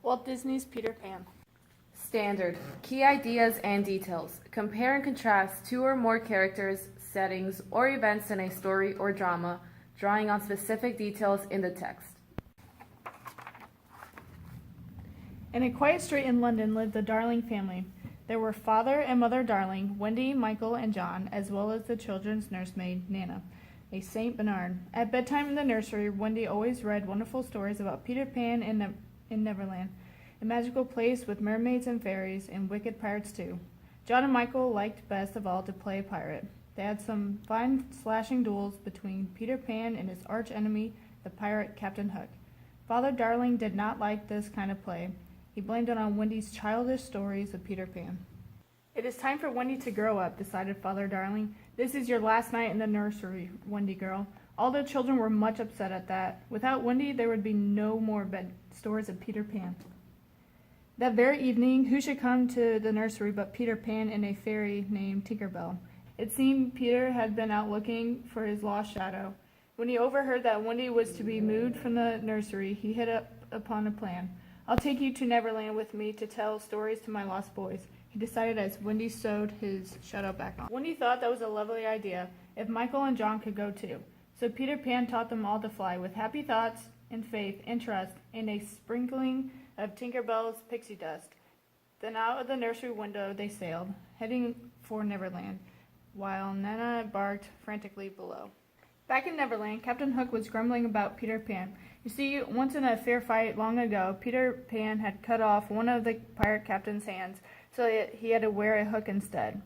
Walt Disney's Peter Pan. Standard. Key ideas and details. Compare and contrast two or more characters, settings, or events in a story or drama, drawing on specific details in the text. In a quiet street in London lived the Darling family. There were Father and Mother Darling, Wendy, Michael, and John, as well as the children's nursemaid, Nana, a Saint Bernard. At bedtime in the nursery, Wendy always read wonderful stories about Peter Pan in Neverland, a magical place with mermaids and fairies and wicked pirates too. John and Michael liked best of all to play pirate. They had some fine slashing duels between Peter Pan and his arch enemy, the pirate Captain Hook. Father Darling did not like this kind of play. He blamed it on Wendy's childish stories of Peter Pan. It is time for Wendy to grow up, decided Father Darling. This is your last night in the nursery, Wendy girl. All the children were much upset at that. Without Wendy, there would be no more bed stories of Peter Pan. That very evening, who should come to the nursery but Peter Pan and a fairy named Tinker Bell. It seemed Peter had been out looking for his lost shadow. When he overheard that Wendy was to be moved from the nursery, he hit upon a plan. I'll take you to Neverland with me to tell stories to my lost boys, he decided as Wendy sewed his shadow back on. Wendy thought that was a lovely idea, if Michael and John could go too. So Peter Pan taught them all to fly with happy thoughts and faith and trust and a sprinkling of Tinker Bell's pixie dust. Then out of the nursery window they sailed, heading for Neverland, while Nana barked frantically below. Back in Neverland, Captain Hook was grumbling about Peter Pan. You see, once in a fair fight long ago, Peter Pan had cut off one of the pirate captain's hands, so that he had to wear a hook instead.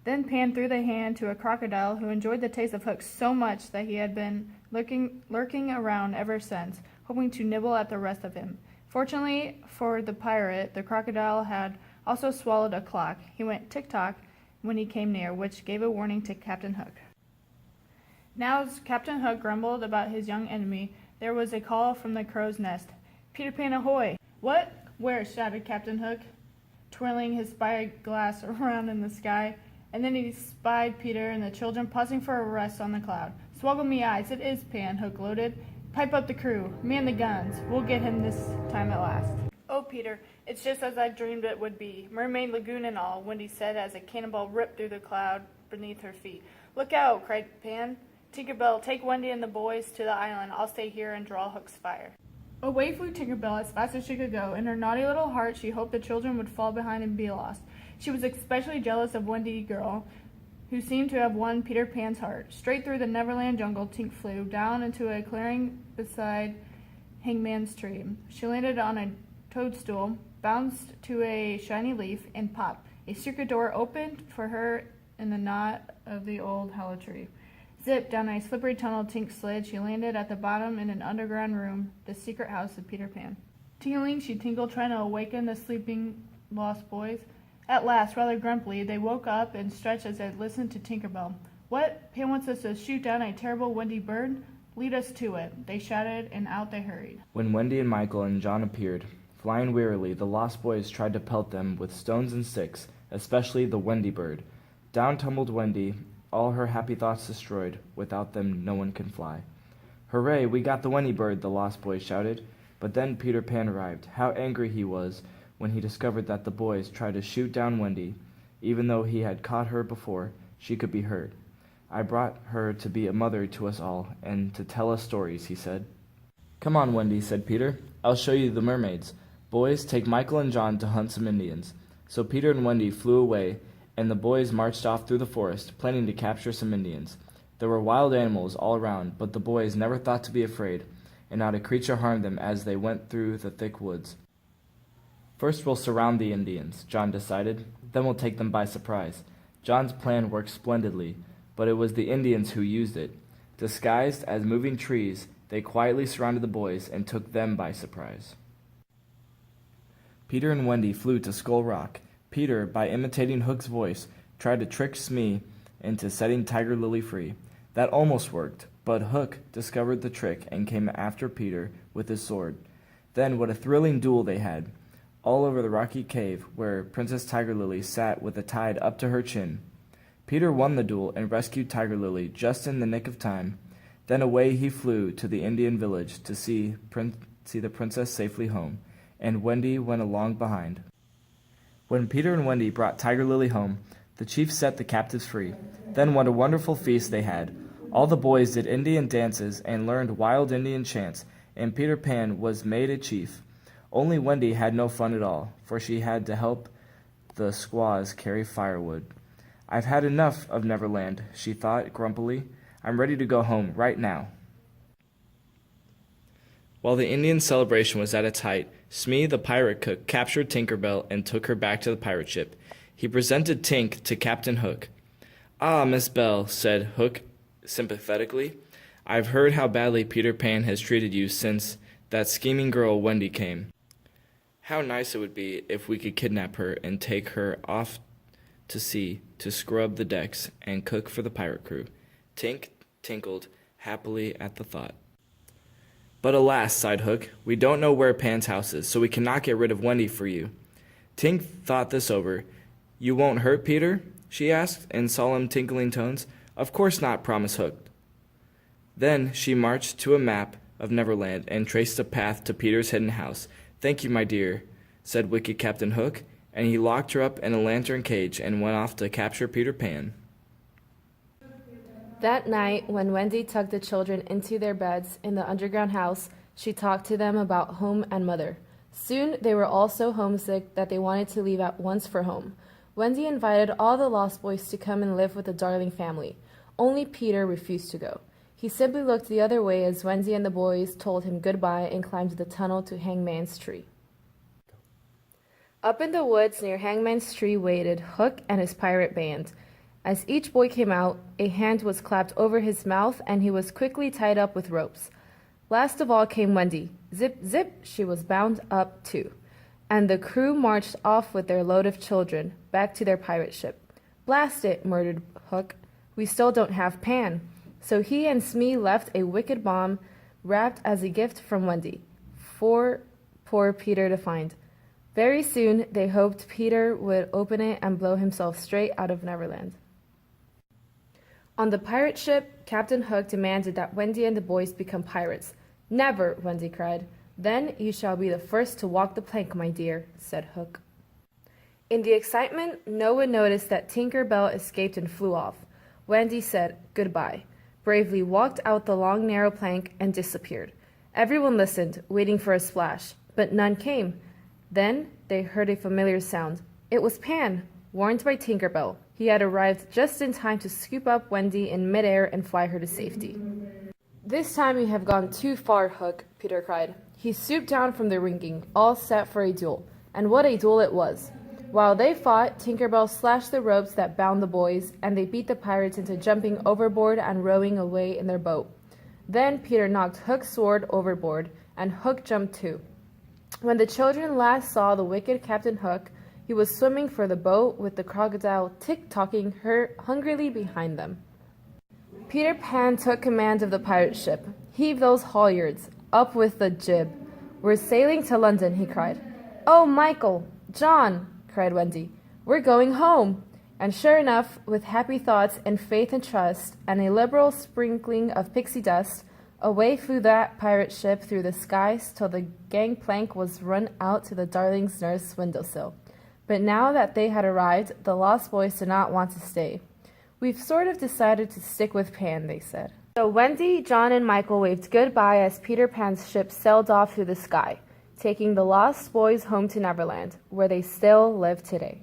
Then Pan threw the hand to a crocodile who enjoyed the taste of hooks so much that he had been lurking around ever since, hoping to nibble at the rest of him. Fortunately for the pirate, the crocodile had also swallowed a clock. He went tick-tock when he came near, which gave a warning to Captain Hook. Now as Captain Hook grumbled about his young enemy, there was a call from the crow's nest. "Peter Pan ahoy!" "What? Where?" shouted Captain Hook, twirling his spyglass around in the sky. And then he spied Peter and the children pausing for a rest on the cloud. "Swoggle me eyes, it is Pan," Hook gloated. "Pipe up the crew. Man the guns. We'll get him this time at last." "Oh, Peter, it's just as I dreamed it would be. Mermaid Lagoon and all," Wendy said as a cannonball ripped through the cloud beneath her feet. "Look out," cried Pan. "Tinker Bell, take Wendy and the boys to the island. I'll stay here and draw Hook's fire." Away flew Tinker Bell as fast as she could go. In her naughty little heart, she hoped the children would fall behind and be lost. She was especially jealous of Wendy girl, who seemed to have won Peter Pan's heart. Straight through the Neverland jungle, Tink flew, down into a clearing beside Hangman's Tree. She landed on a toadstool, bounced to a shiny leaf, and pop! A secret door opened for her in the knot of the old hollow tree. Zip! Down a slippery tunnel Tink slid. She landed at the bottom in an underground room, the secret house of Peter Pan. Tingling, she tinkled, trying to awaken the sleeping lost boys. At last, rather grumpily, they woke up and stretched as they listened to Tinker Bell. "What? Pan wants us to shoot down a terrible Wendy bird? Lead us to it," they shouted, and out they hurried. When Wendy and Michael and John appeared, flying wearily, the lost boys tried to pelt them with stones and sticks, especially the Wendy bird. Down tumbled Wendy, all her happy thoughts destroyed. Without them, no one can fly. "Hooray, we got the Wendy bird," the lost boys shouted. But then Peter Pan arrived. How angry he was when he discovered that the boys tried to shoot down Wendy. Even though he had caught her before, she could be hurt. "I brought her to be a mother to us all, and to tell us stories," he said. "Come on, Wendy," said Peter. "I'll show you the mermaids. Boys, take Michael and John to hunt some Indians." So Peter and Wendy flew away, and the boys marched off through the forest, planning to capture some Indians. There were wild animals all around, but the boys never thought to be afraid, and not a creature harmed them as they went through the thick woods. "First we'll surround the Indians," John decided. "Then we'll take them by surprise." John's plan worked splendidly, but it was the Indians who used it. Disguised as moving trees, they quietly surrounded the boys and took them by surprise. Peter and Wendy flew to Skull Rock. Peter, by imitating Hook's voice, tried to trick Smee into setting Tiger Lily free. That almost worked, but Hook discovered the trick and came after Peter with his sword. Then what a thrilling duel they had! All over the rocky cave where Princess Tiger Lily sat with the tide up to her chin. Peter won the duel and rescued Tiger Lily just in the nick of time. Then away he flew to the Indian village to see the princess safely home. and Wendy went along behind. When Peter and Wendy brought Tiger Lily home, the chief set the captives free. Then what a wonderful feast they had. All the boys did Indian dances and learned wild Indian chants, and Peter Pan was made a chief. Only Wendy had no fun at all, for she had to help the squaws carry firewood. "I've had enough of Neverland," she thought grumpily. "I'm ready to go home right now." While the Indian celebration was at its height, Smee, the pirate cook, captured Tinker Bell and took her back to the pirate ship. He presented Tink to Captain Hook. "Ah, Miss Bell," said Hook sympathetically, "I've heard how badly Peter Pan has treated you since that scheming girl Wendy came. How nice it would be if we could kidnap her and take her off to sea to scrub the decks and cook for the pirate crew." Tink tinkled happily at the thought. "But alas," sighed Hook, "we don't know where Pan's house is, so we cannot get rid of Wendy for you." Tink thought this over. "You won't hurt Peter?" she asked in solemn tinkling tones. "Of course not," promised Hook. Then she marched to a map of Neverland and traced a path to Peter's hidden house. "Thank you, my dear," said wicked Captain Hook, and he locked her up in a lantern cage and went off to capture Peter Pan. That night, when Wendy tucked the children into their beds in the underground house, she talked to them about home and mother. Soon they were all so homesick that they wanted to leave at once for home. Wendy invited all the Lost Boys to come and live with the Darling family. Only Peter refused to go. He simply looked the other way as Wendy and the boys told him goodbye and climbed the tunnel to Hangman's Tree. Up in the woods near Hangman's Tree waited Hook and his pirate band. As each boy came out, a hand was clapped over his mouth and he was quickly tied up with ropes. Last of all came Wendy. Zip, zip, she was bound up too. And the crew marched off with their load of children, back to their pirate ship. "Blast it," murmured Hook. "We still don't have Pan." So he and Smee left a wicked bomb wrapped as a gift from Wendy, for poor Peter to find. Very soon they hoped Peter would open it and blow himself straight out of Neverland. On the pirate ship, Captain Hook demanded that Wendy and the boys become pirates. "Never," Wendy cried. "Then you shall be the first to walk the plank, my dear," said Hook. In the excitement, no one noticed that Tinker Bell escaped and flew off. Wendy said goodbye, bravely walked out the long narrow plank, and disappeared. Everyone listened, waiting for a splash, but none came. Then they heard a familiar sound. It was Pan, warned by Tinker Bell. He had arrived just in time to scoop up Wendy in midair and fly her to safety. "This time you have gone too far, Hook," Peter cried. He swooped down from the rigging, all set for a duel. And what a duel it was! While they fought, Tinker Bell slashed the ropes that bound the boys, and they beat the pirates into jumping overboard and rowing away in their boat. Then Peter knocked Hook's sword overboard, and Hook jumped too. When the children last saw the wicked Captain Hook, he was swimming for the boat with the crocodile tick-tocking hungrily behind them. Peter Pan took command of the pirate ship. "Heave those halyards, up with the jib. We're sailing to London," he cried. "Oh, Michael! John!" cried Wendy. "We're going home!" And sure enough, with happy thoughts and faith and trust, and a liberal sprinkling of pixie dust, away flew that pirate ship through the skies till the gangplank was run out to the Darling's nurse windowsill. But now that they had arrived, the Lost Boys did not want to stay. "We've sort of decided to stick with Pan," they said. So Wendy, John, and Michael waved goodbye as Peter Pan's ship sailed off through the sky, taking the Lost Boys home to Neverland, where they still live today.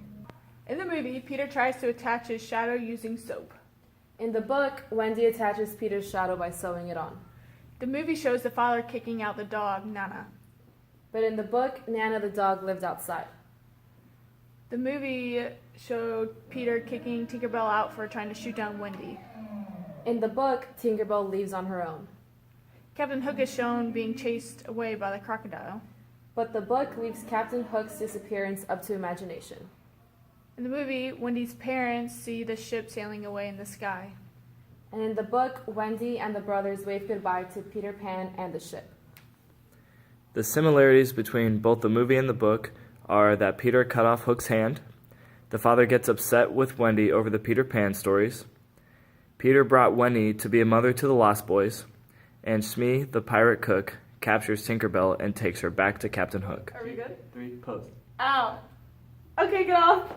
In the movie, Peter tries to attach his shadow using soap. In the book, Wendy attaches Peter's shadow by sewing it on. The movie shows the father kicking out the dog, Nana. But in the book, Nana the dog lived outside. The movie showed Peter kicking Tinkerbell out for trying to shoot down Wendy. In the book, Tinkerbell leaves on her own. Captain Hook is shown being chased away by the crocodile. But the book leaves Captain Hook's disappearance up to imagination. In the movie, Wendy's parents see the ship sailing away in the sky. And in the book, Wendy and the brothers wave goodbye to Peter Pan and the ship. The similarities between both the movie and the book are that Peter cut off Hook's hand, the father gets upset with Wendy over the Peter Pan stories, Peter brought Wendy to be a mother to the Lost Boys, and Smee, the pirate cook, captures Tinkerbell and takes her back to Captain Hook. Are we good? 3, pose. Ow. Okay, get off.